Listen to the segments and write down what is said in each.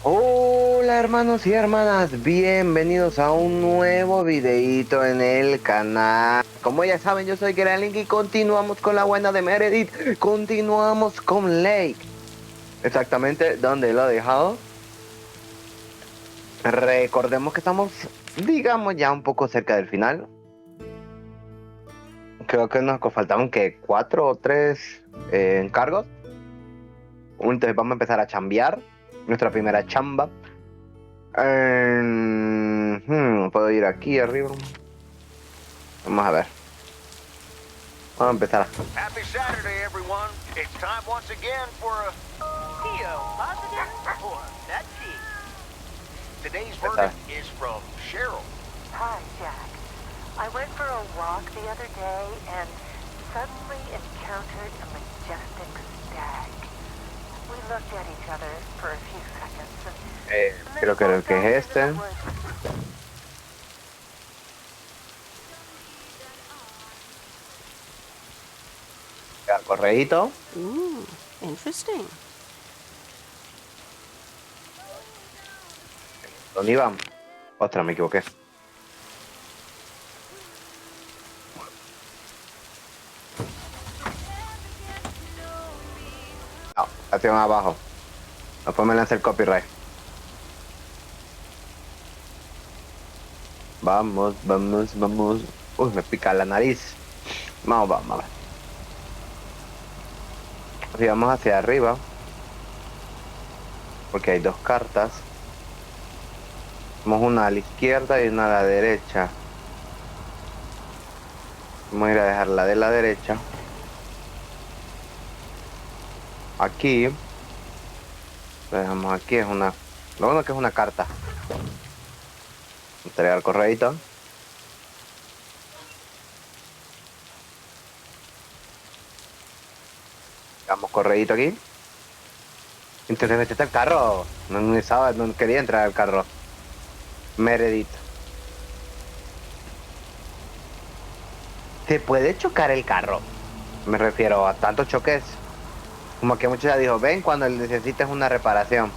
Hola hermanos y hermanas, bienvenidos a un nuevo videito en el canal. Como ya saben, yo soy Gran y continuamos con la buena de Meredith. Continuamos con Lake. Exactamente donde lo he dejado. Recordemos que estamos, digamos, ya un poco cerca del final. Creo que nos faltaban que 4 o 3 encargos. Entonces vamos a empezar a chambear. Nuestra primera chamba. Puedo ir aquí arriba. Vamos a ver. Vamos a empezar. Happy Saturday, everyone. It's time once again for a Theo, positive or nutty? Today's verdict is from Cheryl. Hi, Jack. I went for a walk the other day and suddenly encountered a majestic stag. We looked at each other for a few seconds and then Creo que el que es este. El correíto. Interesting. ¿Dónde iban? Ostras, me equivoqué. No, acción abajo. Después me lanza el copyright. Vamos, vamos, vamos. Uy, me pica la nariz. Vamos, vamos, vamos. Si vamos hacia arriba. Porque hay dos cartas. Tenemos una a la izquierda y una a la derecha. Vamos a ir a dejar la de la derecha. Aquí. Lo dejamos aquí, es una... Lo bueno que es una carta. Entregar el correíto. Damos correíto aquí. Entonces metiste el carro. No quería entrar al carro. Meredith. ¿Se puede chocar el carro? Me refiero a tantos choques. Como que muchos ya dijo, ven cuando necesites una reparación.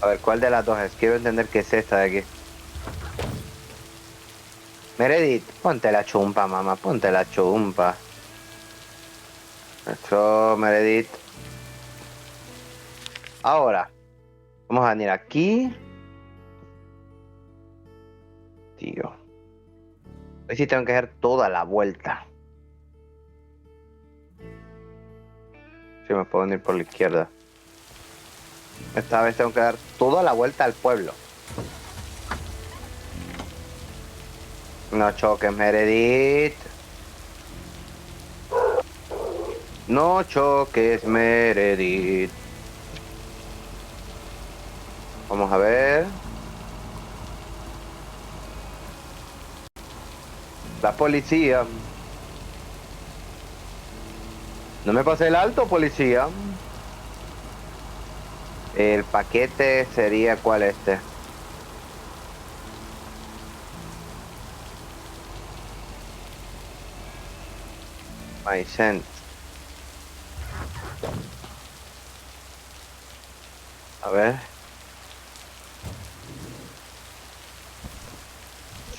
A ver, ¿cuál de las dos es? Quiero entender qué es esta de aquí. Meredith, ponte la chumpa, mamá, ponte la chumpa. Esto, Meredith. Ahora, vamos a venir aquí. Tío. Hoy sí tengo que hacer toda la vuelta. Sí, me puedo venir por la izquierda. Esta vez tengo que dar toda la vuelta al pueblo. No choques, Meredith. No choques, Meredith. Vamos a ver. La policía. No me pasé el alto, policía. El paquete sería ¿cuál este? My cent. A ver.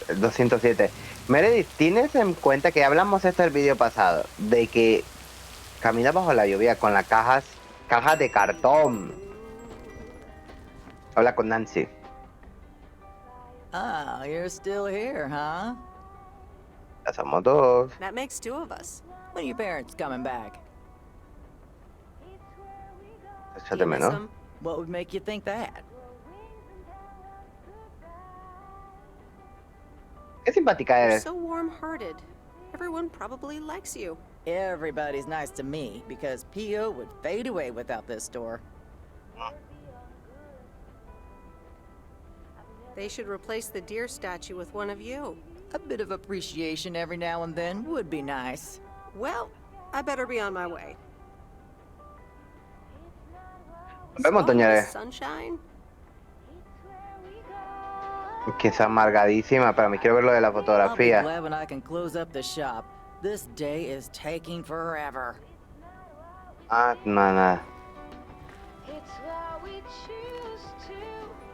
El 207. Meredith, ¿tienes en cuenta que hablamos esto el vídeo pasado? De que camina bajo la lluvia con las cajas de cartón. Habla con Nancy. Ah, you're still here, huh? Ya somos dos. That makes two of us. When are your parents coming back? Échate menos. What would make you think that? Qué simpática You're eres. so warm-hearted. Everyone probably likes you. Everybody's nice to me because P.O. would fade away without this store. They should replace the deer statue with one of you. A bit of appreciation every now and then would be nice. Well, I better be on my way. Nos vemos, Toñare. Sunshine? Que es amargadísima, pero me quiero ver lo de la I'll be fotografía. glad when I can close up the shop. This day is taking forever. Ah, nada.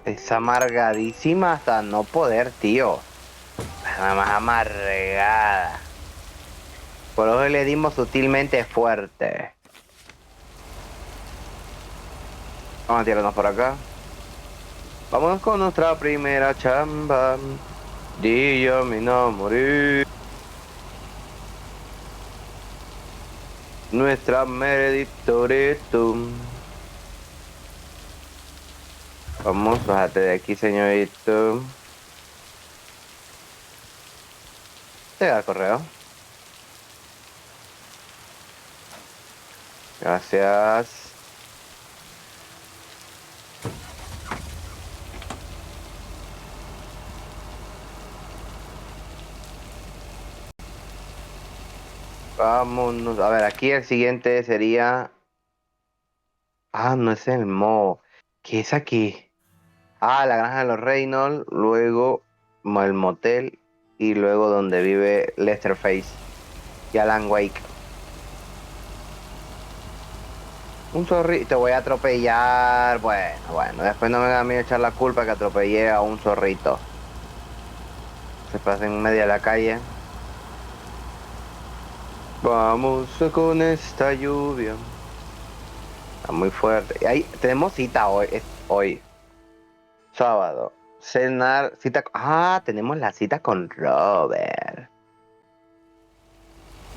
Es amargadísima hasta no poder, tío. Nada más amargada. Por eso le dimos sutilmente fuerte. Vamos a tirarnos por acá. Vámonos con nuestra primera chamba. Día me enamoré. Nuestra Meredith Toretto. Vamos, bájate de aquí, señorito. Te da el correo. Gracias. Vámonos. A ver, aquí el siguiente sería... Ah, no es el Mo. ¿Qué es aquí? Ah, la granja de los Reynolds. Luego el motel. Y luego donde vive Leatherface y Alan Wake. Un zorrito. Te voy a atropellar. Bueno. Después no me da miedo echar la culpa que atropellé a un zorrito. Se pasa en medio de la calle. Vamos con esta lluvia. Está muy fuerte. Ahí tenemos cita hoy. Sábado. Cenar, cita. Ah, tenemos la cita con Robert.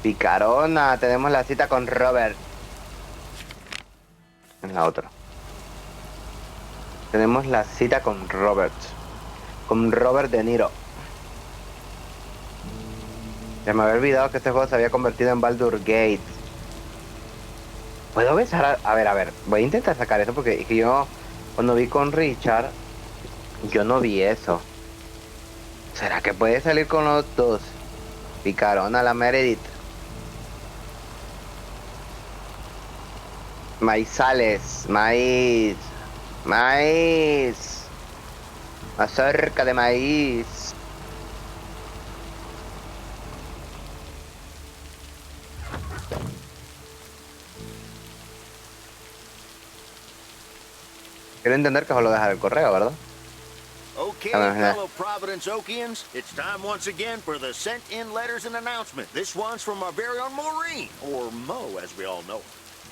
Picarona, tenemos la cita con Robert. En la otra. Tenemos la cita con Robert. Con Robert De Niro. Ya me había olvidado que este juego se había convertido en Baldur Gate. ¿Puedo besar a ver, voy a intentar sacar eso porque es que yo cuando vi con Richard, yo no vi eso. ¿Será que puede salir con los dos? Picarona la Meredith. Maizales, maíz. Mazorca de maíz. Quiero entender que solo dejar el correo, ¿verdad? Okay, fellow Providence Oakians, it's time once again for the sent-in letters and announcement. This one's from our very own Maureen, or Mo, as we all know.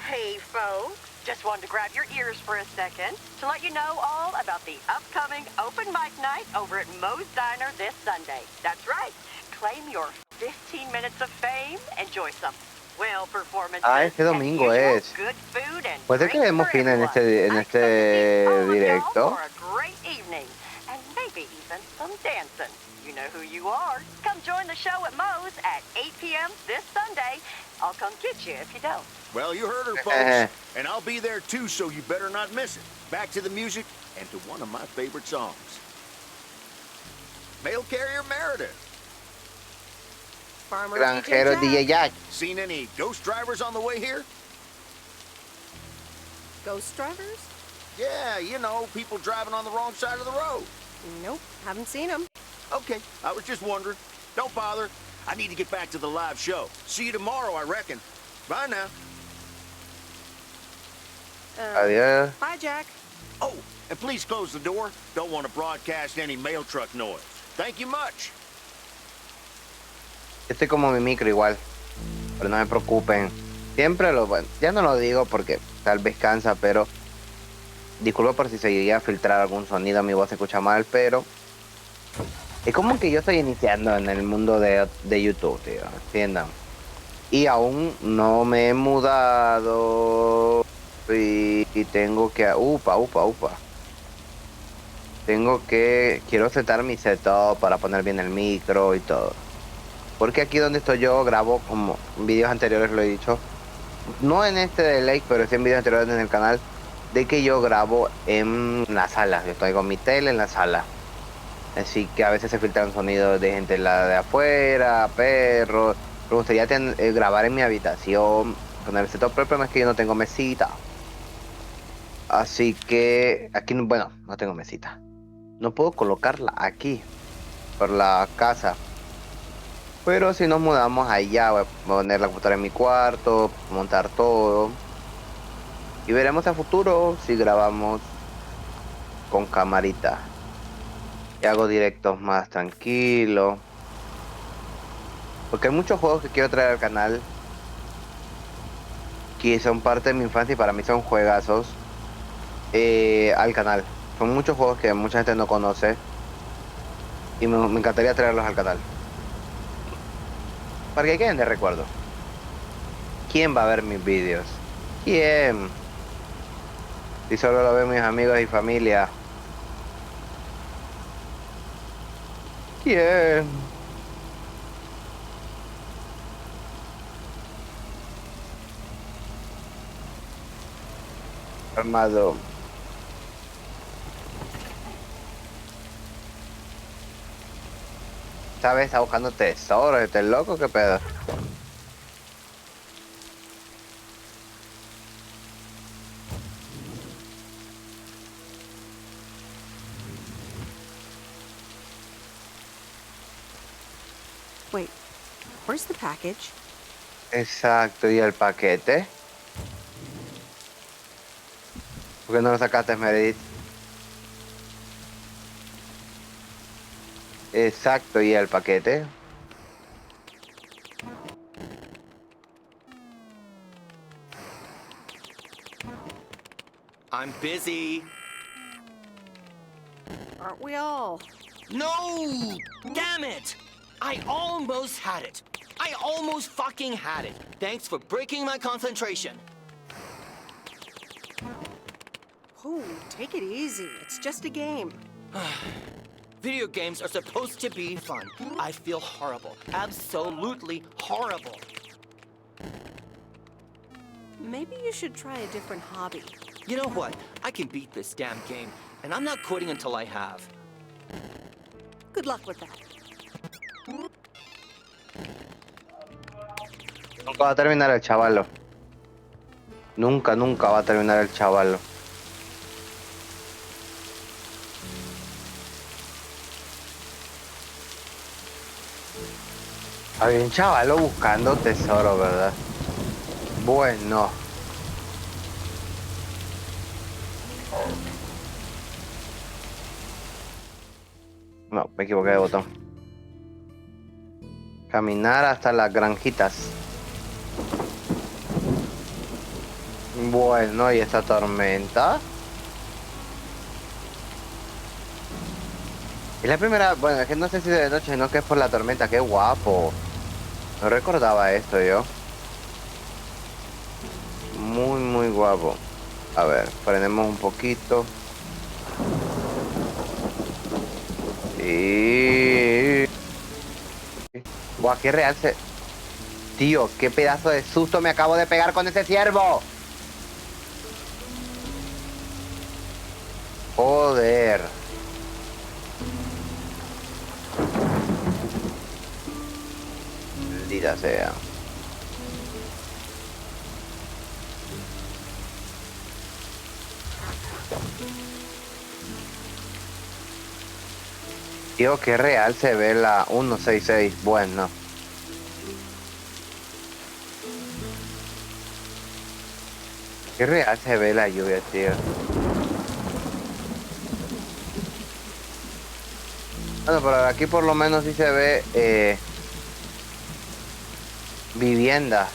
Hey, folks. Just wanted to grab your ears for a second to let you know all about the upcoming open mic night over at Moe's Diner this Sunday. That's right. Claim your 15 minutes of fame. Enjoy some well performances. Ah, este domingo es. Good food and Puede ser que demos fin en este directo. For a great evening and maybe even some dancing. You know who you are. Come join the show at Moe's at 8 p.m. this Sunday. I'll come get you if you don't. Well, you heard her, folks. And I'll be there too, so you better not miss it. Back to the music and to one of my favorite songs. Mail carrier Meredith. Farmer Granjero DJ Jack. Seen any ghost drivers on the way here? Ghost drivers? Yeah, you know, people driving on the wrong side of the road. Nope, haven't seen them. Okay, I was just wondering. Don't bother. I need to get back to the live show. See you tomorrow, I reckon. Bye now. Adiós. Bye, Jack. Oh, and please close the door. Don't want to broadcast any mail truck noise. Thank you much. Estoy como mi micro igual. Pero no me preocupen. Siempre bueno, ya no lo digo porque tal vez cansa, pero disculpo por si se llegué a filtrar algún sonido, mi voz se escucha mal, pero es como que yo estoy iniciando en el mundo de YouTube, tío, entiendan. Y aún no me he mudado y tengo que... Upa. Quiero setar mi setup para poner bien el micro y todo. Porque aquí donde estoy yo grabo, como en vídeos anteriores lo he dicho, no en este de Lake, pero sí en vídeos anteriores en el canal, de que yo grabo en la sala. Yo estoy con mi tele en la sala. Así que a veces se filtran sonidos de gente de afuera, perros. Me gustaría grabar en mi habitación, poner el setup, pero el problema es que yo no tengo mesita. Así que aquí, bueno, no tengo mesita. No puedo colocarla aquí, por la casa. Pero si nos mudamos allá, voy a poner la computadora en mi cuarto, montar todo. Y veremos a futuro si grabamos con camarita. Y hago directos más tranquilos. Porque hay muchos juegos que quiero traer al canal que son parte de mi infancia y para mí son juegazos al canal. Son muchos juegos que mucha gente no conoce y me encantaría traerlos al canal. Para que queden de recuerdo. ¿Quién va a ver mis vídeos? ¿Quién? Si solo lo ven mis amigos y familia. ¿Quién? Armado. ¿Sabes? Está buscando tesoros. ¿Este loco? ¿Qué pedo? Wait, where's the package? Exacto. ¿Y el paquete? ¿Por qué no lo sacaste, Meredith? Exacto. ¿Y el paquete? I'm busy. Aren't we all? No! Damn it! I almost had it. I almost fucking had it. Thanks for breaking my concentration. Oh, take it easy. It's just a game. Video games are supposed to be fun. I feel horrible. Absolutely horrible. Maybe you should try a different hobby. You know what? I can beat this damn game, and I'm not quitting until I have. Good luck with that. Nunca va a terminar el chavalo. Nunca, nunca va a terminar el chavalo. Había un chavalo buscando tesoro, ¿verdad? Bueno. No, me equivoqué de botón. Caminar hasta las granjitas. Bueno, ¿y esta tormenta? Es la primera... Bueno, es que no sé si de noche, no, que es por la tormenta. ¡Qué guapo! No recordaba esto yo. Muy, muy guapo. A ver, frenemos un poquito. Y... Buah, qué real se... Tío, qué pedazo de susto me acabo de pegar con ese ciervo. Joder. Maldita sea. Tío, qué real se ve la 166. Bueno. Qué real se ve la lluvia, tío. Bueno, pero aquí por lo menos sí se ve vivienda.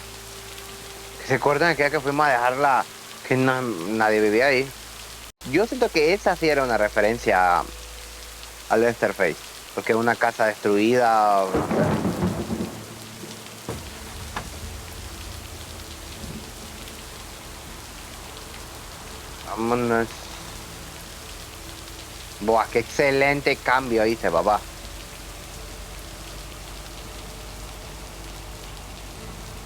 Que se acuerdan aquella que fuimos a dejarla, que no, nadie vivía ahí. Yo siento que esa sí era una referencia al Leatherface, porque es una casa destruida, o no sé. Vámonos. Buah, qué excelente cambio hice, papá.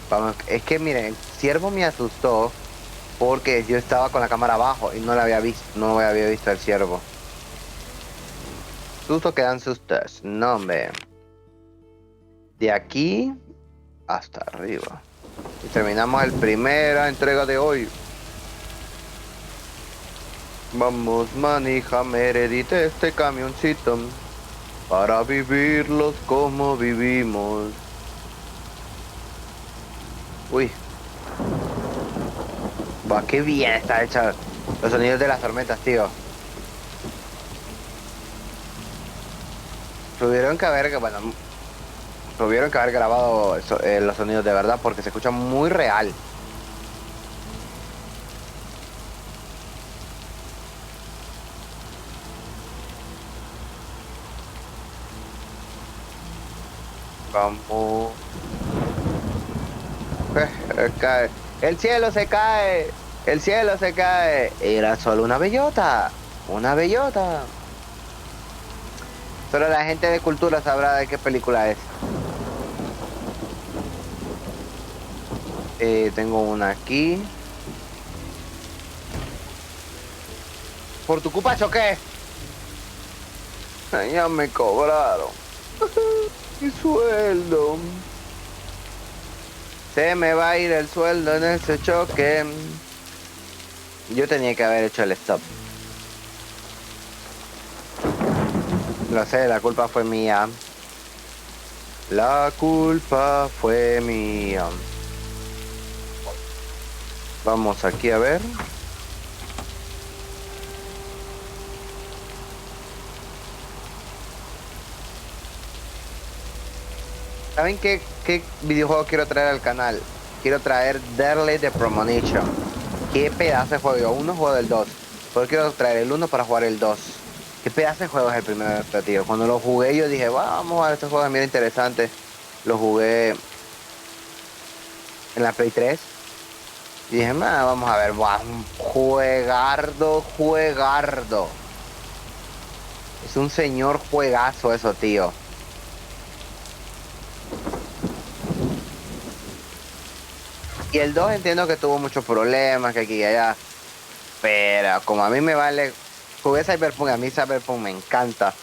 Vamos, es que miren, el ciervo me asustó porque yo estaba con la cámara abajo y no la había visto, no había visto el ciervo. Susto que dan sustos, no hombre. De aquí hasta arriba. Y terminamos el primera entrega de hoy. Vamos, manija Meredith este camioncito para vivirlos como vivimos. Uy. Buah, qué bien está hecho los sonidos de las tormentas, tío. Tuvieron que haber grabado los sonidos de verdad porque se escucha muy real. Vamos. Cae. El cielo se cae. El cielo se cae. Era solo una bellota. Una bellota. Solo la gente de cultura sabrá de qué película es. Tengo una aquí. ¿Por tu culpa choqué? Ya me cobraron. Mi sueldo. Se me va a ir el sueldo en ese choque. Yo tenía que haber hecho el stop. Lo sé, la culpa fue mía. La culpa fue mía. Vamos aquí a ver. ¿Saben qué videojuego quiero traer al canal? Quiero traer Derle de Premonition. Qué pedazo de juego. Uno juego del 2. Pero quiero traer el 1 para jugar el 2. Qué pedazo de juego es el primero, tío. Cuando lo jugué yo dije, vamos a ver este juego, mira interesante. Lo jugué en la Play 3. Y dije, vamos a ver, un juegardo. Es un señor juegazo eso, tío. Y el 2 entiendo que tuvo muchos problemas, que aquí y allá. Pero como a mí me vale... Jugué Cyberpunk, a mí Cyberpunk me encanta.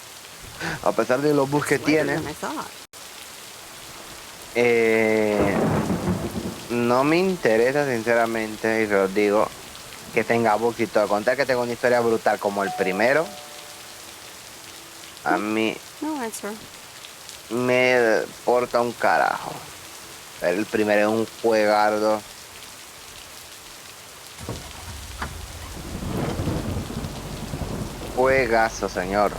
A pesar de los bugs que tiene. No me interesa sinceramente, y se los digo, que tenga bugs y todo. Contar que tengo una historia brutal como el primero. A mí me importa un carajo. El primero es un juegardo. Juegazo, señor.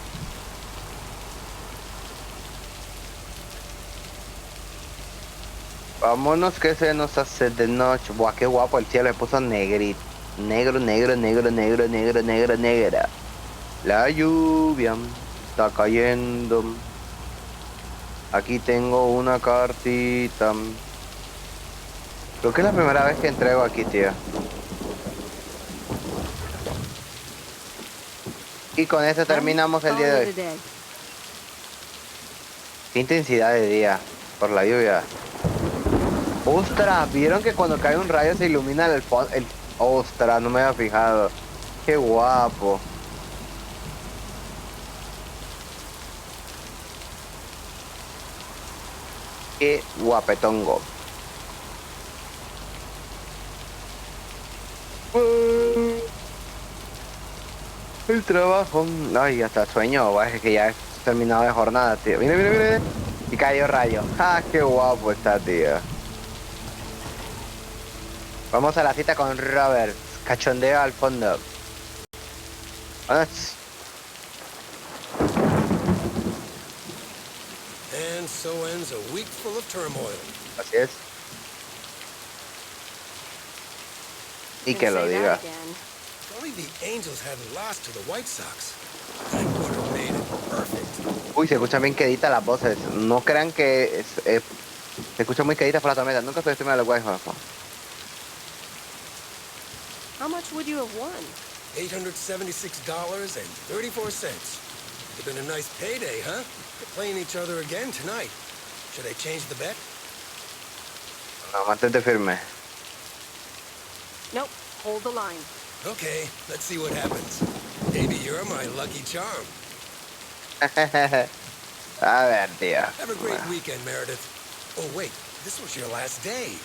Vámonos que se nos hace de noche. Buah, qué guapo el cielo. Se puso negrito. Negro. La lluvia está cayendo. Aquí tengo una cartita. Creo que es la primera vez que entrego aquí, tío. Y con eso terminamos el día de hoy. Qué intensidad de día por la lluvia. Ostras, ¿vieron que cuando cae un rayo se ilumina el fondo? Ostras, no me había fijado. Qué guapo. Qué guapetongo. El trabajo. Ay, hasta sueño, es que ya he terminado de jornada, tío. Mire. Y cayó rayo. Ah, qué guapo está, tío. Vamos a la cita con Robert. Cachondeo al fondo. Vamos. And so ends a week full of turmoil. Así es. Y que lo diga. Only the Angels hadn't lost to the White Sox. That would have made it perfect. Uy, se escuchan bien queditas las voces. No crean que se escucha muy queditas por la tormenta. Nunca estoy estimando los guayos. How much would you have won? $876.34. It's been a nice payday, huh? We're playing each other again tonight. Should I change the bet? No, mantente firme. Nope, hold the line. Okay, let's see what happens. Maybe you're my lucky charm. A ver, tío. Have a great weekend, Meredith. Oh, wait, this was your last day.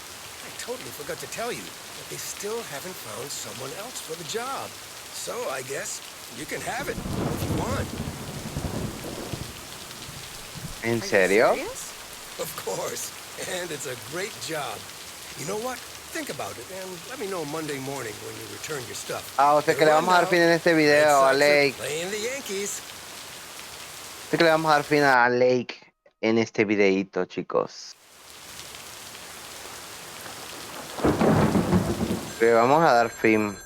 I totally forgot to tell you that they still haven't found someone else for the job. So I guess you can have it if you want. ¿En serio? Of course. And it's a great job. You know what? Think about it and let me know Monday morning when you return your stuff. Ah, o sea que le vamos a dar fin en este video a Lake. Playing the Yankees. O sea que le vamos a dar fin a Lake en este videito, chicos. Le vamos a dar fin.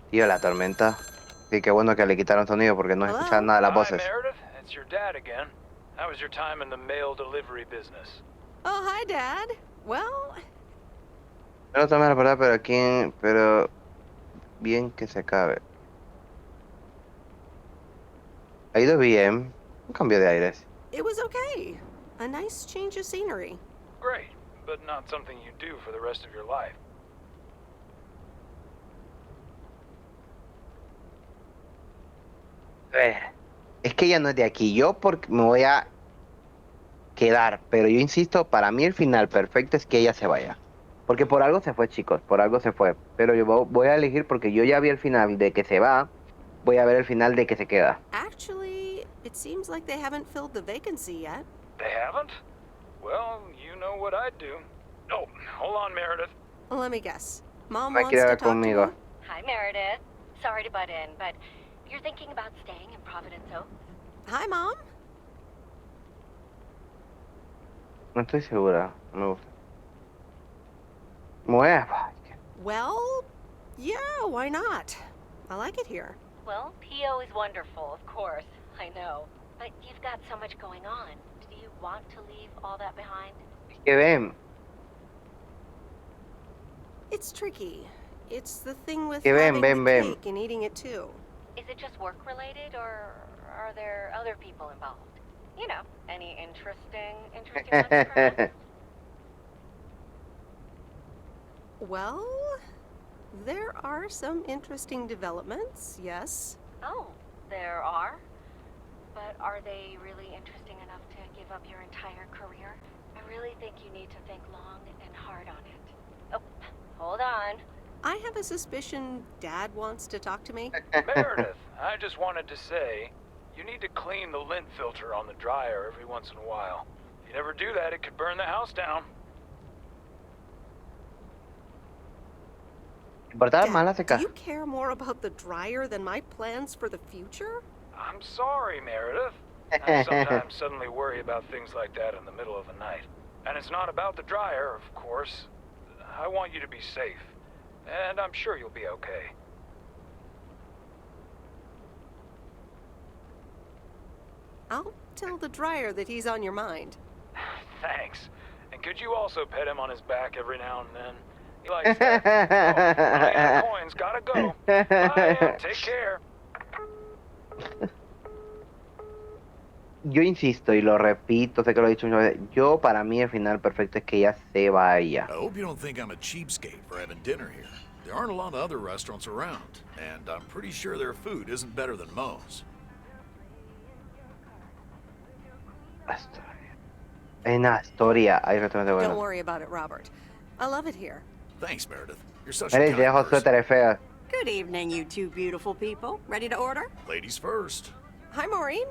Tío, la tormenta. Sí, qué bueno que le quitaron sonido porque no escuchaban nada de las voces. Hi, Meredith. It's your dad again. How was your time in the mail delivery business? Oh, hi, Dad. Well, No tomé la verdad, pero bien que se acabe. Ha ido bien. Un cambio de aires. it was okay. A nice change of scenery. Great, but not something you do for the rest of your life. Es que ella no es de aquí. Yo porque me voy a quedar, pero yo insisto, para mí el final perfecto es que ella se vaya. Porque por algo se fue, chicos, por algo se fue. Pero yo voy a elegir porque yo ya vi el final de que se va, voy a ver el final de que se queda. Actually, it seems like they haven't filled the vacancy yet. They haven't? Well, you know what I'd do. Oh, hold on, Meredith. Let me guess. Mom Me wants quiere to ver talk to me? conmigo. Hi, Meredith. Sorry to butt in, but you're thinking about staying in Providence Oaks? Hi, Mom. No estoy segura, no me gusta. Bueno, Well, yeah, why not? I like it here. Well, P.O. is wonderful, of course. I know. But you've got so much going on. Do you want to leave all that behind? que ven, It's tricky. It's the thing with Que ven, having the ven. cake and eating it too. Is it just work-related, or are there other people involved? You know, any interesting ones? Well, there are some interesting developments, yes. Oh, there are? But are they really interesting enough to give up your entire career? I really think you need to think long and hard on it. Oh, hold on. I have a suspicion Dad wants to talk to me. Meredith, I just wanted to say, you need to clean the lint filter on the dryer every once in a while. If you never do that, it could burn the house down. ¿Verdad? Mala Dad, seca. do you care more about the dryer than my plans for the future? I'm sorry, Meredith. I sometimes suddenly worry about things like that in the middle of the night. And it's not about the dryer, of course. I want you to be safe. And I'm sure you'll be okay. I'll tell the dryer that he's on your mind. Thanks. And could you also pet him on his back every now and then? He likes that. Oh, the coins gotta go. Bye, take care. Yo insisto y lo repito, sé que lo he dicho muchas veces. Yo, para mí, el final perfecto es que ella se vaya. I hope you don't think I'm a cheapskate for having dinner here. There aren't a lot of other restaurants around, and I'm pretty sure their food isn't better than Mo's. En Astoria hay restaurantes Don't buenos. worry about it, Robert. I love it here. Thanks, Meredith. You're such a Meredith, kind dejo person. suéteres feas. Good evening, you two beautiful people. Ready to order? Ladies first. Hi, Maureen.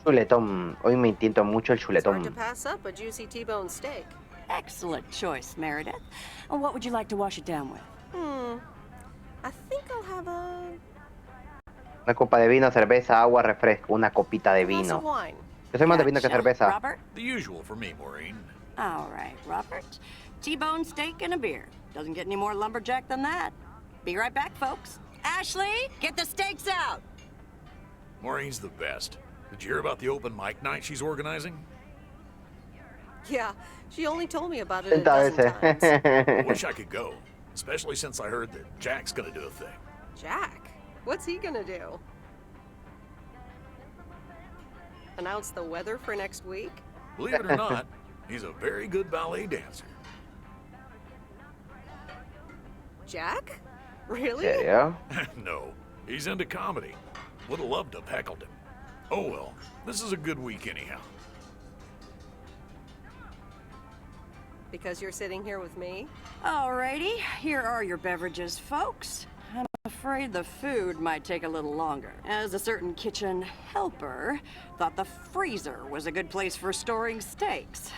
Chuletón. Hoy me intento mucho el It's hard to chuletón. pass up a juicy T-bone steak. Excellent choice, Meredith. And what would you like to wash it down with? I think I'll have a Una copa de vino, cerveza, agua, refresco. Una copita de glass of vino. wine. Yo soy más de vino que Gotcha. cerveza. Robert? The usual for me, Maureen. All right, Robert. T-bone steak and a beer. Doesn't get any more lumberjack than that. Be right back, folks. Ashley, get the steaks out! Maureen's the best. Did you hear about the open mic night she's organizing? Yeah, she only told me about it a 30 dozen times. I veces. wish I could go, especially since I heard that Jack's gonna do a thing. Jack? What's he gonna do? Announce the weather for next week? Believe it or not, he's a very good ballet dancer. Jack? Really? ¿Serio? No, he's into comedy. Would have loved to have heckled him. Oh well, this is a good week anyhow. Because you're sitting here with me? Alrighty, here are your beverages, folks. I'm afraid the food might take a little longer, as a certain kitchen helper thought the freezer was a good place for storing steaks.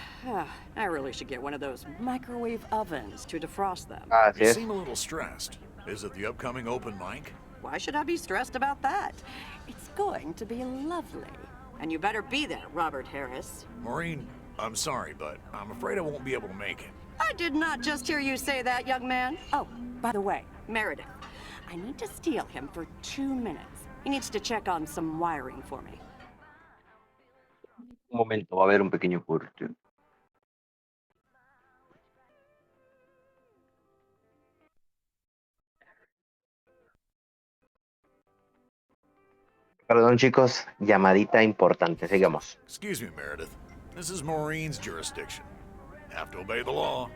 I really should get one of those microwave ovens to defrost them. You seem a little stressed. Is it the upcoming open mic? Why should I be stressed about that? It's going to be lovely. And you better be there, Robert Harris. Maureen, I'm sorry, but I'm afraid I won't be able to make it. I did not just hear you say that, young man. Oh, by the way, Meredith, I need to steal him for 2 minutes. He needs to check on some wiring for me. Un momento, va a haber un pequeño corte. Perdón, chicos, llamadita importante. Sigamos. Excuse me, Meredith. This is Maureen's jurisdiction. Have to obey the law.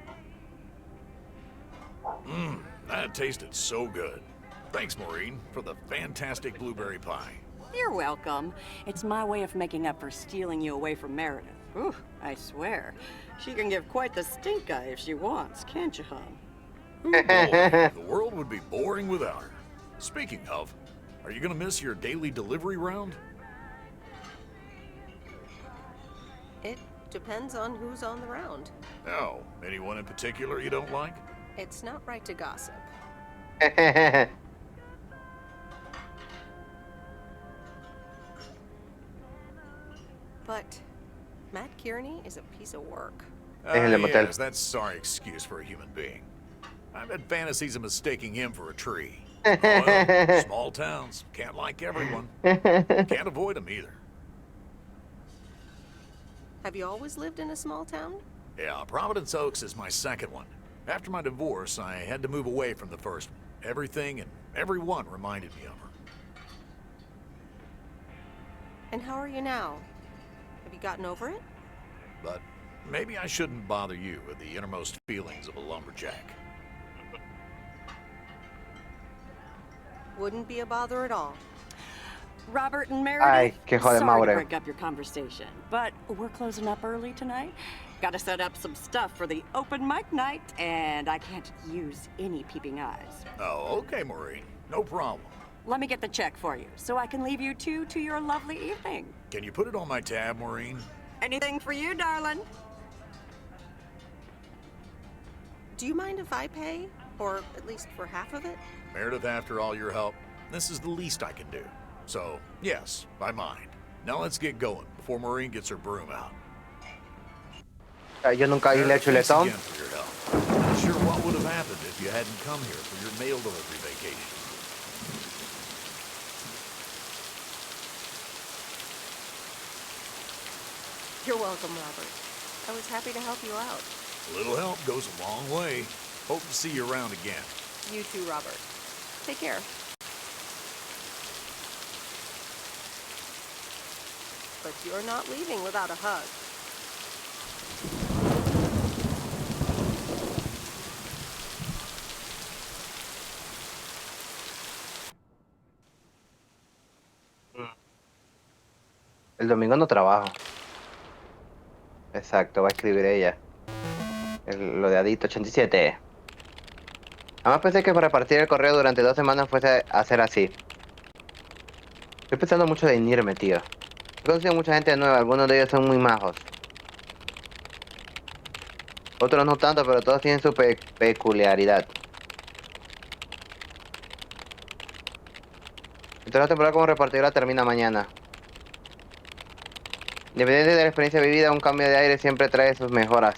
That tasted so good. Thanks, Maureen, for the fantastic blueberry pie. You're welcome. It's my way of making up for stealing you away from Meredith. Ooh, I swear. She can give quite the stink eye if she wants, can't you, hon? Boy, the world would be boring without her. Speaking of, are you gonna miss your daily delivery round? It depends on who's on the round. Oh, anyone in particular you don't like? It's not right to gossip. But Matt Kearney is a piece of work. Yes, that's sorry excuse for a human being. I've had fantasies of mistaking him for a tree. Well, small towns, can't like everyone. Can't avoid them either. Have you always lived in a small town? Yeah, Providence Oaks is my second one. After my divorce, I had to move away from the first one. Everything and everyone reminded me of her. And how are you now? Have you gotten over it? But maybe I shouldn't bother you with the innermost feelings of a lumberjack. Wouldn't be a bother at all. Robert and Meredith, Ay, qué joder, sorry to Maure. break up your conversation, but we're closing up early tonight. Gotta set up some stuff for the open mic night, and I can't use any peeping eyes. Oh, okay, Maureen. No problem. Let me get the check for you, so I can leave you two to your lovely evening. Can you put it on my tab, Maureen? Anything for you, darling. Do you mind if I pay? Or at least for half of it? Meredith, after all your help, this is the least I can do. So, yes, I mind. Now let's get going before Maureen gets her broom out. Yo nunca le he Thanks chuletón. again for your help. Not sure what would have happened if you hadn't come here for your mail delivery vacation. You're welcome, Robert. I was happy to help you out. A little help goes a long way. Hope to see you around again. You too, Robert. Take care. But you're not leaving without a hug. El domingo no trabajo. Exacto, va a escribir ella. Lo de Adicto 87. Además pensé que repartir el correo durante 2 semanas fuese a ser así. Estoy pensando mucho en irme, tío. He conocido mucha gente nueva, algunos de ellos son muy majos. Otros no tanto, pero todos tienen su peculiaridad. Entonces la temporada como repartidora termina mañana. Independiente de la experiencia vivida, un cambio de aire siempre trae sus mejoras.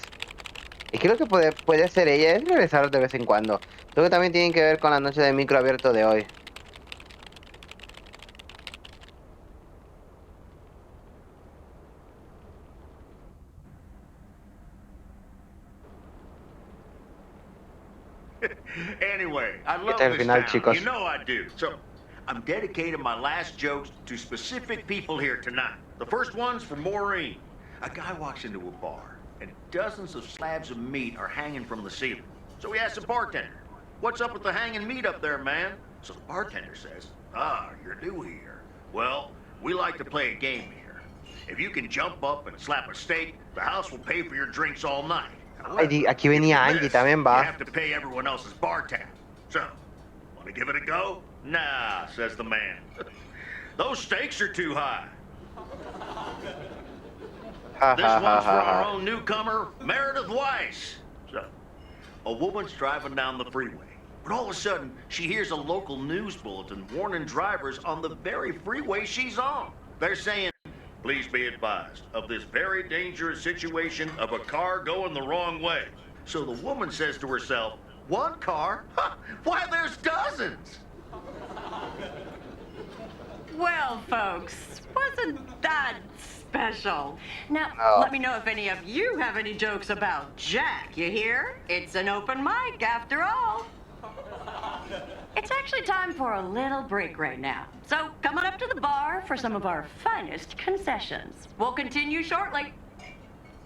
Y creo que puede ser ella, es regresar de vez en cuando. Creo que también tienen que ver con la noche de micro abierto de hoy. Anyway, I love Este es el this final, town. chicos. You know I do. So, I'm dedicating my last jokes to specific people here tonight. The first one's for Maureen. A guy walks into a bar, and dozens of slabs of meat are hanging from the ceiling. So he asks the bartender, "What's up with the hanging meat up there, man?" So the bartender says, "Ah, you're new here. Well, we like to play a game here. If you can jump up and slap a steak, the house will pay for your drinks all night. Ay, aquí venía Angie, también You va. have to pay everyone else's bar tab. So, want to give it a go? Nah, says the man. Those stakes are too high. This one's for our own newcomer, Meredith Weiss. So, a woman's driving down the freeway, but all of a sudden, she hears a local news bulletin warning drivers on the very freeway she's on. They're saying, please be advised of this very dangerous situation of a car going the wrong way. So the woman says to herself, one car? Why, there's dozens! Well, folks, wasn't that special? Now, let me know if any of you have any jokes about Jack, you hear? It's an open mic after all. It's actually time for a little break right now. So come on up to the bar for some of our finest concessions. We'll continue shortly.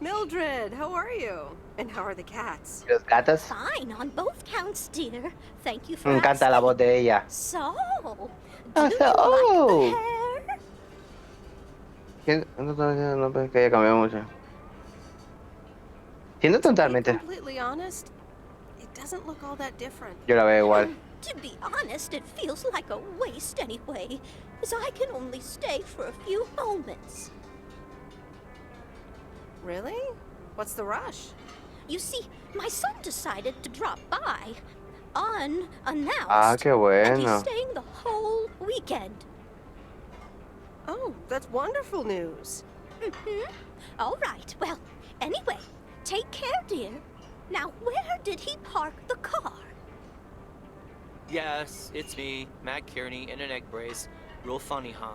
Mildred, how are you? And how are the cats? Los gatos. Fine on both counts, dear. Thank you for Me encanta la asking. voz de ella. So, Oh, do so- you oh. like the hair? ¿Quién? No pensé que haya cambiado mucho. Siendo To be totalmente. completely honest, it doesn't look all that different. Yo la veo igual. To be honest, it feels like a waste anyway, as I can only stay for a few moments. Really? What's the rush? You see, my son decided to drop by, unannounced. Ah, qué And he's bueno. staying the whole weekend. Oh, that's wonderful news. All right, well, anyway, take care, dear. Now, where did he park the car? Yes, it's me, Matt Kearney, in an egg brace. Real funny, huh?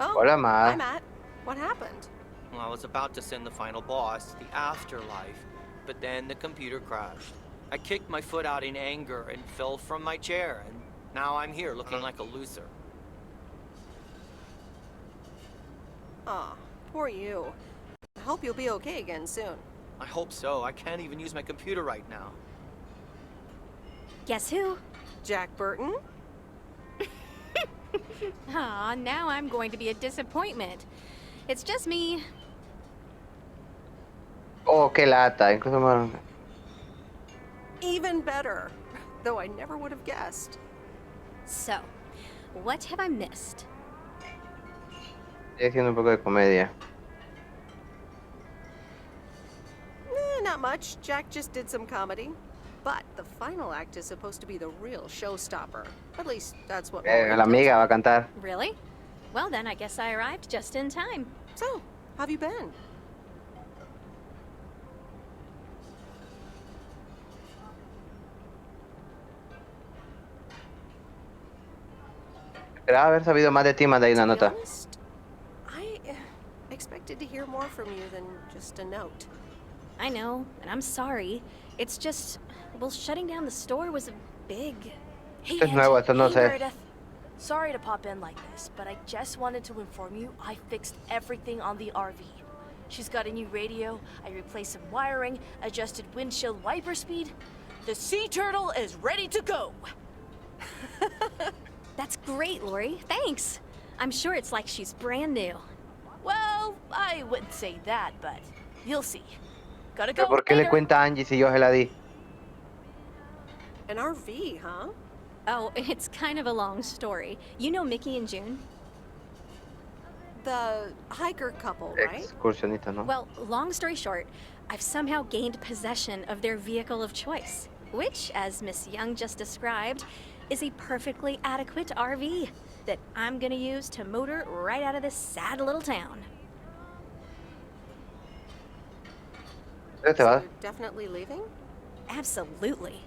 Oh, Hola, Ma. hi, Matt. What happened? Well, I was about to send the final boss to the afterlife, but then the computer crashed. I kicked my foot out in anger and fell from my chair, and now I'm here looking like a loser. Aw, poor you. I hope you'll be okay again soon. I hope so. I can't even use my computer right now. Guess who? Jack Burton? Aw, now I'm going to be a disappointment. It's just me. Oh, qué lata. Incluso más. Even better. Though I never would have guessed. So, what have I missed? Estoy haciendo un poco de comedia. Not much. Jack just did some comedy. But the final act is supposed to be the real showstopper. At least that's what Maureen La tells me. amiga va a cantar. Really? Well, then I guess I arrived just in time. So, how have you been? Esperaba haber sabido más de ti, más de ahí una To be nota. honest, I expected to hear more from you than just a note. I know, and I'm sorry. It's just, well, shutting down the store was a big... Hey, Es nuevo, esto no hey, sé. Meredith. Sorry to pop in like this, but I just wanted to inform you I fixed everything on the RV. She's got a new radio, I replaced some wiring, adjusted windshield wiper speed. The sea turtle is ready to go! That's great, Lori. Thanks. I'm sure it's like she's brand new. Well, I wouldn't say that, but you'll see. Gotta go. ¿Pero por qué le later. cuenta a Angie si yo se la di? An RV, huh? Oh, it's kind of a long story. You know Mickey and June? The hiker couple, right? Excursionista, ¿no? Well, long story short, I've somehow gained possession of their vehicle of choice, which, as Miss Young just described, is a perfectly adequate RV that I'm gonna use to motor right out of this sad little town. ¿Dónde te So vas? you're definitely leaving? Absolutely.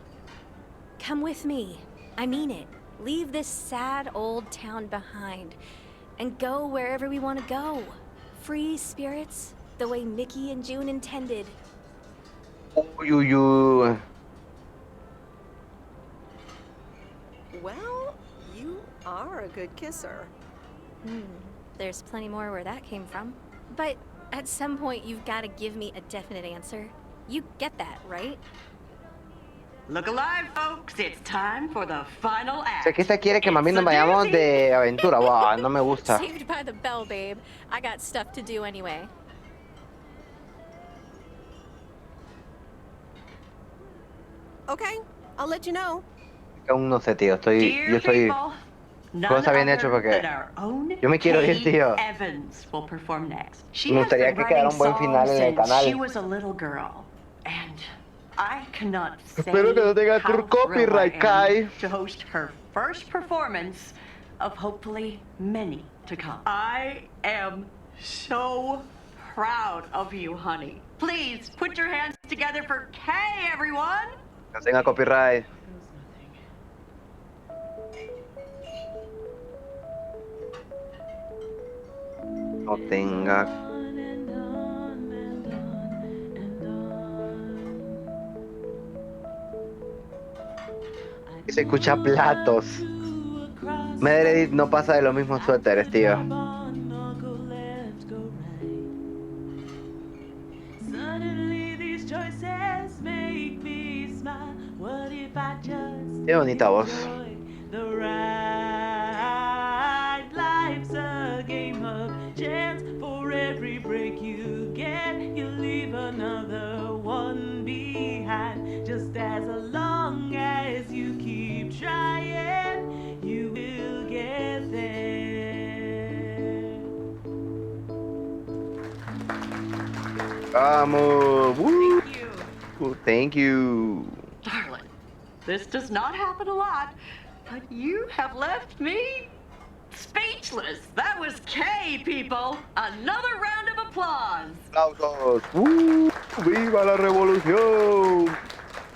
Come with me. I mean it. Leave this sad old town behind and go wherever we want to go. Free spirits, the way Mickey and June intended. Uy, uy, uy. Well, you are a good kisser. There's plenty more where that came from. But at some point, you've got to give me a definite answer. You get that, right? Look alive, folks. It's time for the final act. Si aquí se quiere que mami nos vayamos de aventura. Wow, no me gusta. Saved by the bell, babe. I got stuff to do anyway. Okay, I'll let you know. Aún no sé, tío. Yo estoy... Todo está bien hecho porque... Yo me quiero ir, tío. Me gustaría que quedara un buen final en el canal. Espero que no tenga copyright, Kai. To host her first performance of hopefully many to come. I am so proud of you, honey. Please put your hands together for Kay, everyone. Que tenga copyright. No tenga. Se escucha platos. Meredith no pasa de los mismos suéteres, tío. Qué bonita voz. Vamos. Woo. Thank you. Darling, this does not happen a lot, but you have left me speechless. That was Kay, people. Another round of applause. Aplausos. Viva la revolución.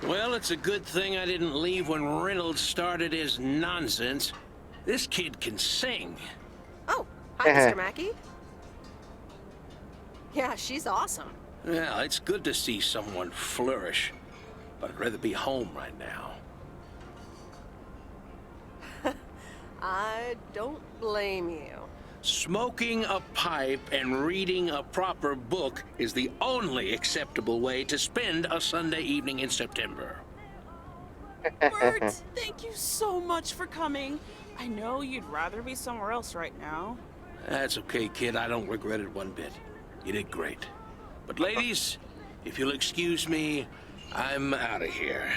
Well, it's a good thing I didn't leave when Reynolds started his nonsense. This kid can sing. Oh, hi, Mr. Mackey. Yeah, she's awesome. Well, it's good to see someone flourish, but I'd rather be home right now. I don't blame you. Smoking a pipe and reading a proper book is the only acceptable way to spend a Sunday evening in September. Bert, thank you so much for coming. I know you'd rather be somewhere else right now. That's okay, kid. I don't regret it one bit. You did great. But ladies, if you'll excuse me, I'm out of here.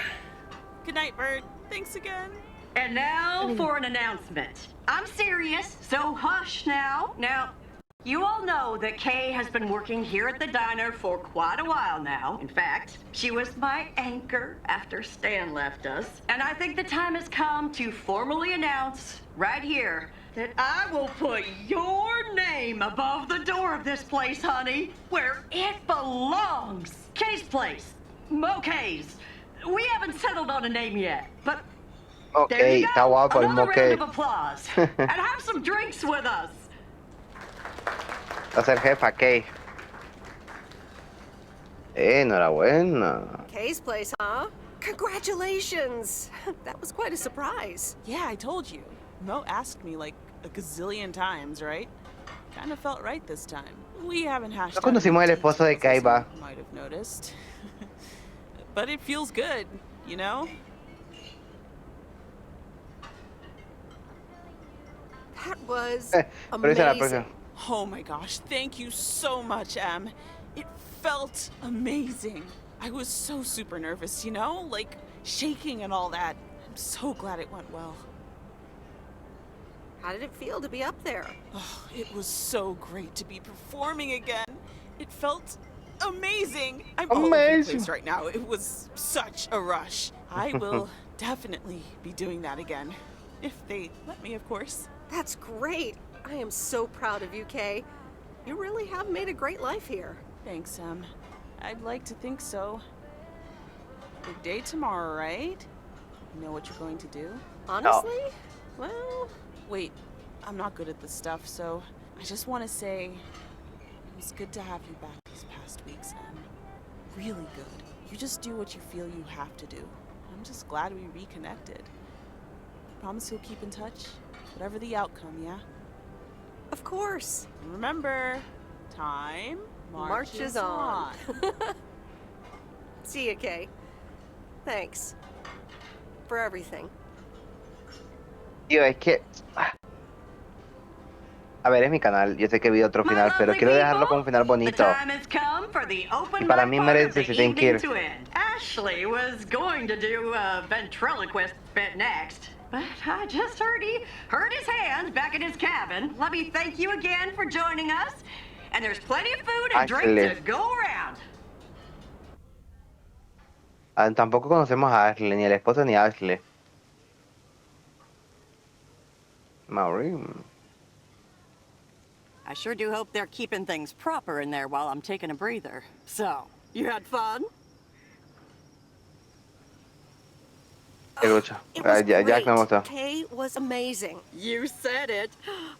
Good night, Bert. Thanks again. And now for an announcement. I'm serious, so hush now. Now, you all know that Kay has been working here at the diner for quite a while now. In fact, she was my anchor after Stan left us. And I think the time has come to formally announce right here that I will put your name above the door of this place, honey, where it belongs. Kay's place. Mo Kay's. We haven't settled on a name yet, but there you go. Another round of applause. And have some drinks with us. Va a ser jefa, Kay. Enhorabuena. Kay's place, huh? Congratulations. That was quite a surprise. Yeah, I told you. Mo asked me like a gazillion times, right? Kind of felt right this time. We haven't hashed out. No conocimos el esposo de Kay, va. Might have noticed. But it feels good, you know? That was amazing. Oh my gosh, thank you so much, Em. It felt amazing. I was so super nervous, you know? Like, shaking and all that. I'm so glad it went well. How did it feel to be up there? Oh, it was so great to be performing again. It felt amazing. I'm all over the place right now. It was such a rush. I will definitely be doing that again. If they let me, of course. That's great. I am so proud of you, Kay. You really have made a great life here. Thanks, Em. I'd like to think so. Big day tomorrow, right? You know what you're going to do? Honestly? Well... Wait, I'm not good at this stuff, so I just want to say it was good to have you back these past weeks, Em. Really good. You just do what you feel you have to do. I'm just glad we reconnected. Promise you'll keep in touch, whatever the outcome, yeah? Of course. And remember, time marches on. See ya, Kay. Thanks. For everything. Tío, es que... A ver, es mi canal. Yo sé que vi otro My final, pero lovely quiero dejarlo como people, un final the bonito. time has come for the Y open para mic mí part of Meredith the se tiene que evening ir. to end. Ashley was going to do a ventriloquist bit next, but I just heard he hurt his hands back in his cabin. Let me thank you again for joining us, and there's plenty of food and drink Ashley. to go around. Ah, tampoco conocemos a Ashley, ni el esposo ni a Ashley. Maureen. I sure do hope they're keeping things proper in there while I'm taking a breather. So, you had fun? Qué lucha. It was Jack me great. gustó. Kay was amazing. You said it.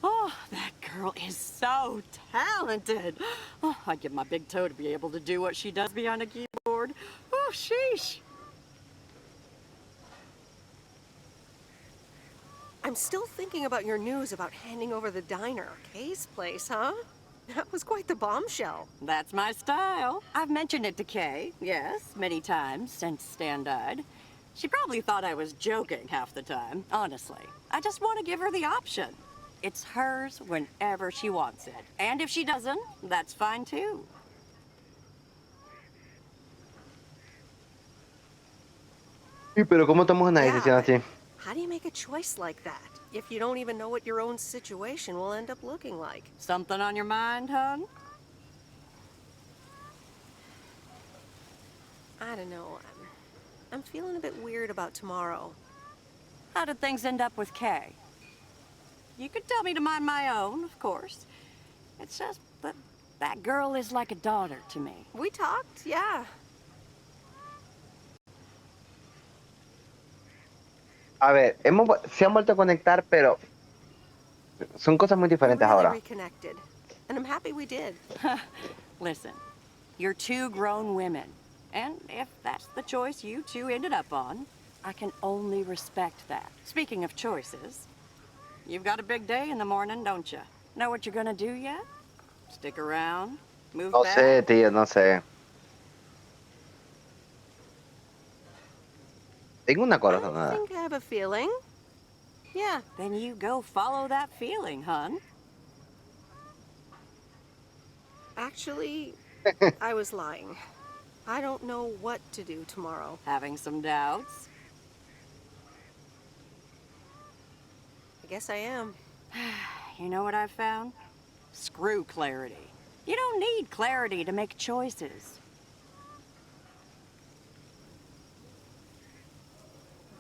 Oh, that girl is so talented. Oh, I'd give my big toe to be able to do what she does behind a keyboard. Oh, sheesh. I'm still thinking about your news about handing over the diner. Kay's place, huh? That was quite the bombshell. That's my style. I've mentioned it to Kay, yes, many times since Stan died. She probably thought I was joking half the time, honestly. I just want to give her the option. It's hers whenever she wants it. And if she doesn't, that's fine too. Sí, pero ¿cómo tomamos una decisión así? How do you make a choice like that if you don't even know what your own situation will end up looking like? Something on your mind, hon? I don't know. I'm feeling a bit weird about tomorrow. How did things end up with Kay? You could tell me to mind my own, of course. It's just that girl is like a daughter to me. We talked, yeah. A ver, se han vuelto a conectar, pero son cosas muy diferentes ahora. Reconnected, and I'm happy we did. Listen, you're two grown women, and if that's the choice you two ended up on, I can only respect that. Speaking of choices, you've got a big day in the morning, don't you? Know what you're gonna do yet? Stick around? Move No back? sé, tío, no sé. Tengo una corazonada. I think I have a feeling. Yeah. Then you go follow that feeling, hon. Actually, I was lying. I don't know what to do tomorrow. Having some doubts? I guess I am. You know what I've found? Screw clarity. You don't need clarity to make choices.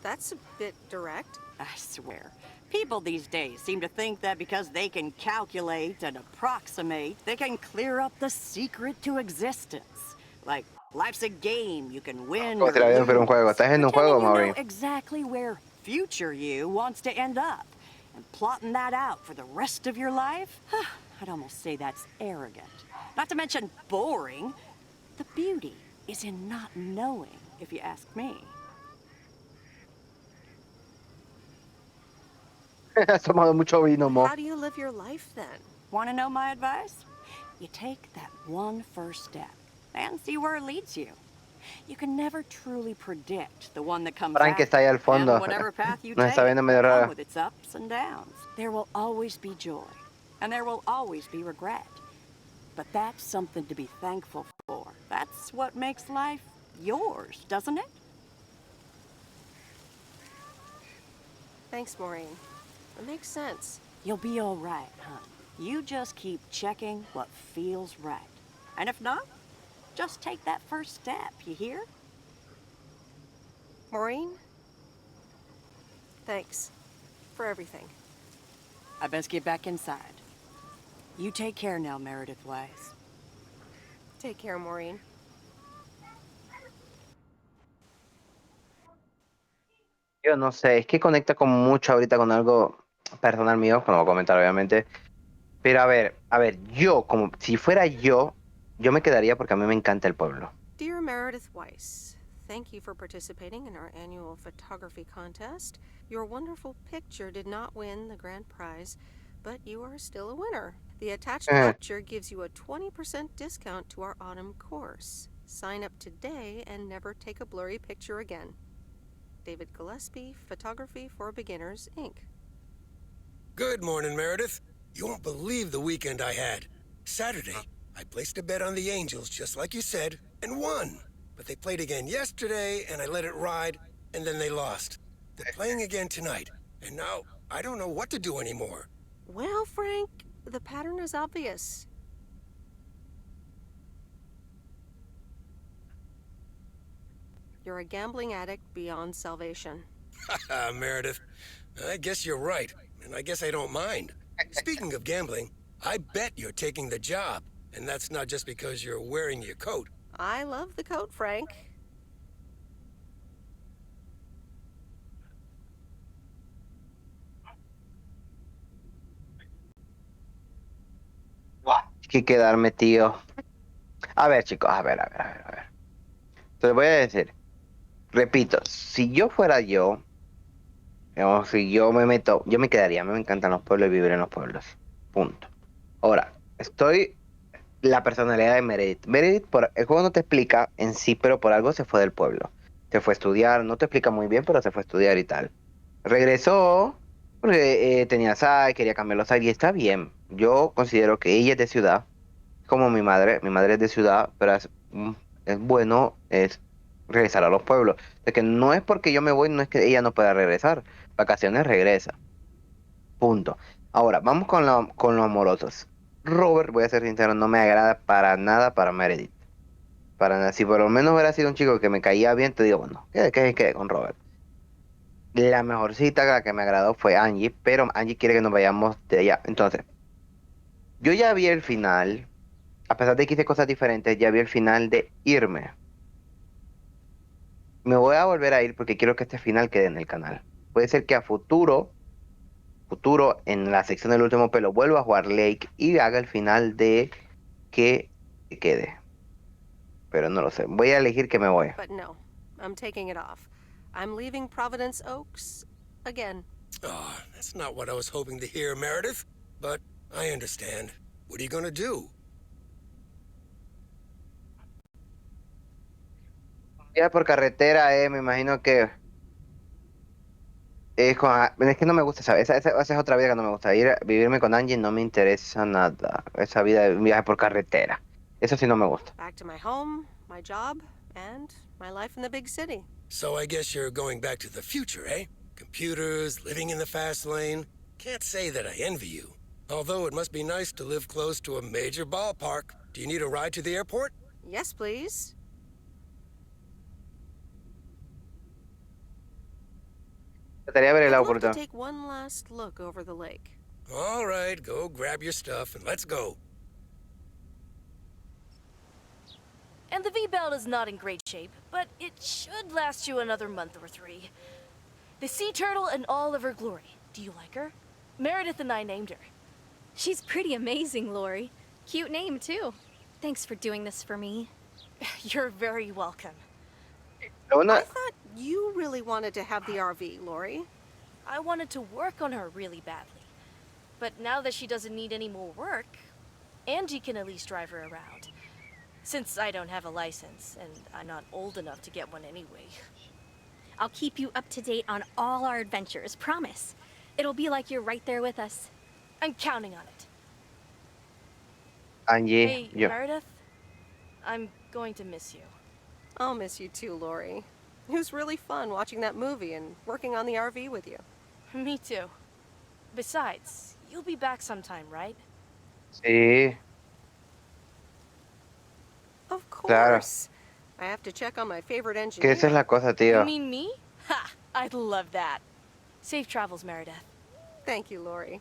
That's a bit direct. I swear. People these days seem to think that because they can calculate and approximate, they can clear up the secret to existence. Like, life's a game, you can win or Será bien, pero un juego. ¿Estás en un juego, pretending you Maureen? know exactly where future you wants to end up. And plotting that out for the rest of your life? I'd almost say that's arrogant. Not to mention boring. The beauty is in not knowing, if you ask me. Has tomado mucho vino, Mo. How do you live your life then? Want to know my advice? You take that one first step and see where it leads you. You can never truly predict the one that comes Frank está ahí al after, and fondo. whatever path you Nos take está viendo medio will raro. come with its ups and downs. There will always be joy, and there will always be regret. But that's something to be thankful for. That's what makes life yours, doesn't it? Thanks, Maureen. It makes sense. You'll be all right, hon. You just keep checking what feels right. And if not, just take that first step, you hear? Maureen? Thanks for everything. I best get back inside. You take care now, Meredith Weiss. Take care, Maureen. Yo no sé, es que conecta con mucho ahorita con algo personal mío, que no voy a comentar obviamente. Pero a ver, yo, como si fuera yo me quedaría porque a mí me encanta el pueblo. Dear Meredith Weiss, thank you for participating in our annual photography contest. Your wonderful picture did not win the grand prize, but you are still a winner. The attached voucher gives you a 20% discount to our autumn course. Sign up today and never take a blurry picture again. David Gillespie, Photography for Beginners, Inc. Good morning, Meredith. You won't believe the weekend I had. Saturday, I placed a bet on the Angels, just like you said, and won. But they played again yesterday, and I let it ride, and then they lost. They're playing again tonight, and now I don't know what to do anymore. Well, Frank, the pattern is obvious. You're a gambling addict beyond salvation. Meredith, I guess you're right, and I guess I don't mind. Speaking of gambling, I bet you're taking the job, and that's not just because you're wearing your coat. I love the coat, Frank. Buah, hay que quedarme, tío. A ver, chicos, a ver. Te voy a decir, repito, si yo fuera yo, digamos, si yo me meto, yo me quedaría, a mí me encantan los pueblos y vivir en los pueblos. Punto. Ahora, estoy la personalidad de Meredith. Meredith, el juego no te explica en sí, pero por algo se fue del pueblo. Se fue a estudiar, no te explica muy bien, pero se fue a estudiar y tal. Regresó porque tenía sal, quería cambiar los aires y está bien. Yo considero que ella es de ciudad, como mi madre es de ciudad, pero es bueno es regresar a los pueblos. De que no es porque yo me voy, no es que ella no pueda regresar. Vacaciones regresa. Punto. Ahora, vamos con los amorosos. Robert, voy a ser sincero, no me agrada para nada para Meredith. Para nada. Si por lo menos hubiera sido un chico que me caía bien, te digo, bueno, quede con Robert. La mejor cita, la que me agradó fue Angie, pero Angie quiere que nos vayamos de allá. Entonces, yo ya vi el final, a pesar de que hice cosas diferentes, ya vi el final de irme. Me voy a volver a ir porque quiero que este final quede en el canal. Puede ser que a futuro, en la sección del último pelo, vuelva a jugar Lake y haga el final de que quede. Pero no lo sé. Voy a elegir que me voy. But no, I'm taking it off. I'm leaving Providence Oaks again. Oh, that's not what I was hoping to hear, Meredith. But I understand. What are you gonna do? Ya por carretera, me imagino que es es que no me gusta esa es otra vida que no me gusta. Vivirme con Angie no me interesa nada. Esa vida de viaje por carretera. Eso sí no me gusta. Back to my home, my job, and my life in the big city. So I guess you're going back to the future, eh? Computers, living in the fast lane. Can't say that I envy you. Although it must be nice to live close to a major ballpark. Do you need a ride to the airport? Yes, please. Trataría de ver el I'd agua love por to take one last look over the lake. All right, go grab your stuff and let's go. And the V-belt is not in great shape, but it should last you another month or 3. The sea turtle in all of her glory. Do you like her? Meredith and I named her. She's pretty amazing, Lori. Cute name, too. Thanks for doing this for me. You're very welcome. I thought you really wanted to have the RV, Lori. I wanted to work on her really badly. But now that she doesn't need any more work, Angie can at least drive her around. Since I don't have a license, and I'm not old enough to get one anyway. I'll keep you up to date on all our adventures, promise. It'll be like you're right there with us. I'm counting on it. Angie, Hey, yo. Meredith, I'm going to miss you. I'll miss you too, Lori. It was really fun watching that movie and working on the RV with you. Me too. Besides, you'll be back sometime, right? Sí. Of Claro. course. I have to check on my favorite Que engineer. esa es la cosa, tío. You mean me? Ha! I'd love that. Safe travels, Meredith. Thank you, Lori.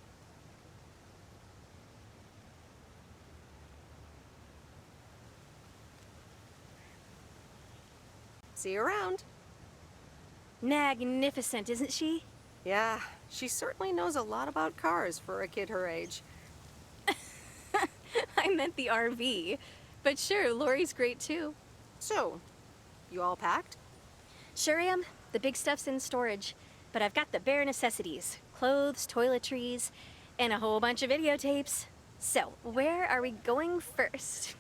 See you around. Magnificent, isn't she? Yeah, she certainly knows a lot about cars for a kid her age. I meant the RV. But sure, Lori's great too. So, you all packed? Sure am. The big stuff's in storage. But I've got the bare necessities. Clothes, toiletries, and a whole bunch of videotapes. So, where are we going first?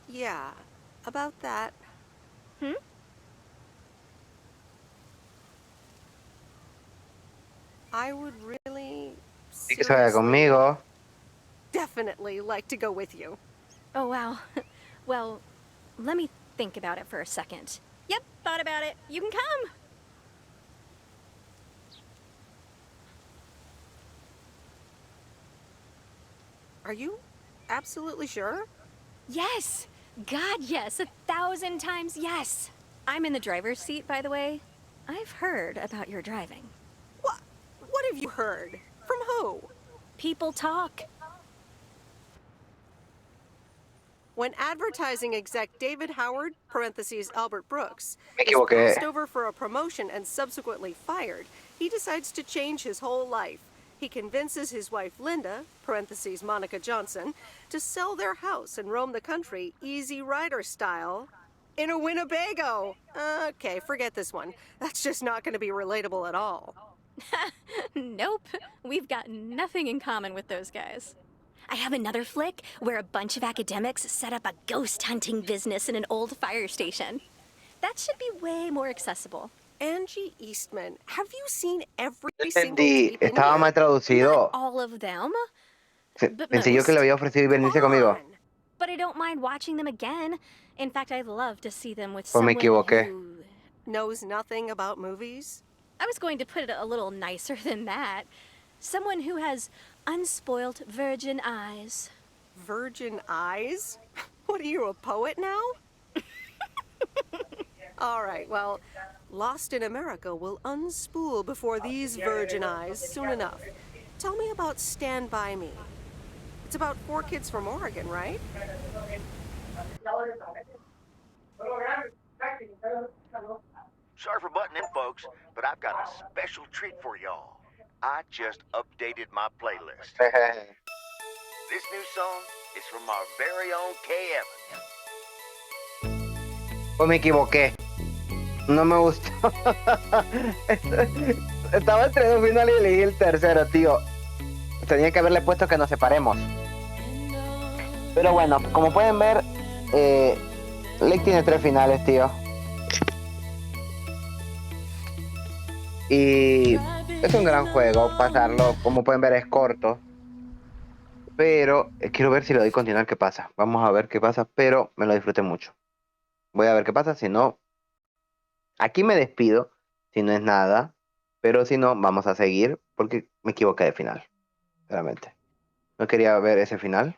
Yeah, about that. Hmm? I would really Sí que se vaya conmigo. definitely like to go with you. Oh, wow. Well, let me think about it for a second. Yep, thought about it. You can come. Are you absolutely sure? Yes. God, yes. 1,000 times yes. I'm in the driver's seat, by the way. I've heard about your driving. What have you heard? From who? People talk. When advertising exec David Howard, parentheses Albert Brooks, Me is equivoqué. passed over for a promotion and subsequently fired, he decides to change his whole life. He convinces his wife Linda, parentheses Monica Johnson, to sell their house and roam the country easy rider style in a Winnebago. Okay, forget this one. That's just not going to be relatable at all. Nope. We've got nothing in common with those guys. I have another flick where a bunch of academics set up a ghost hunting business in an old fire station. That should be way more accessible. Angie Eastman, have you seen every No single entendí, tape in estaba here? mal traducido. Not all of them, but Pensé yo que le most. había ofrecido venirse conmigo. But I don't mind watching them again. In fact, I'd love to see them with Pues me someone equivoqué. who knows nothing about movies. I was going to put it a little nicer than that. Someone who has unspoiled virgin eyes. Virgin eyes? What are you, a poet now? All right, well, Lost in America will unspool before these virgin eyes soon enough. Tell me about Stand By Me. It's about 4 kids from Oregon, right? Sorry for butting in, folks, but I've got a special treat for y'all. I just updated my playlist. This new song is from our very own Kay Evans. Pues me equivoqué. No me gustó. Estaba entre un final y elegí el tercero, tío. Tenía que haberle puesto que nos separemos. Pero bueno, como pueden ver, Lake tiene 3 finales, tío. Y es un gran juego, pasarlo, como pueden ver, es corto. Pero quiero ver si le doy continuar, qué pasa. Vamos a ver qué pasa, pero me lo disfruté mucho. Voy a ver qué pasa, si no, aquí me despido, si no es nada. Pero si no, vamos a seguir, porque me equivoqué de final, realmente. No quería ver ese final.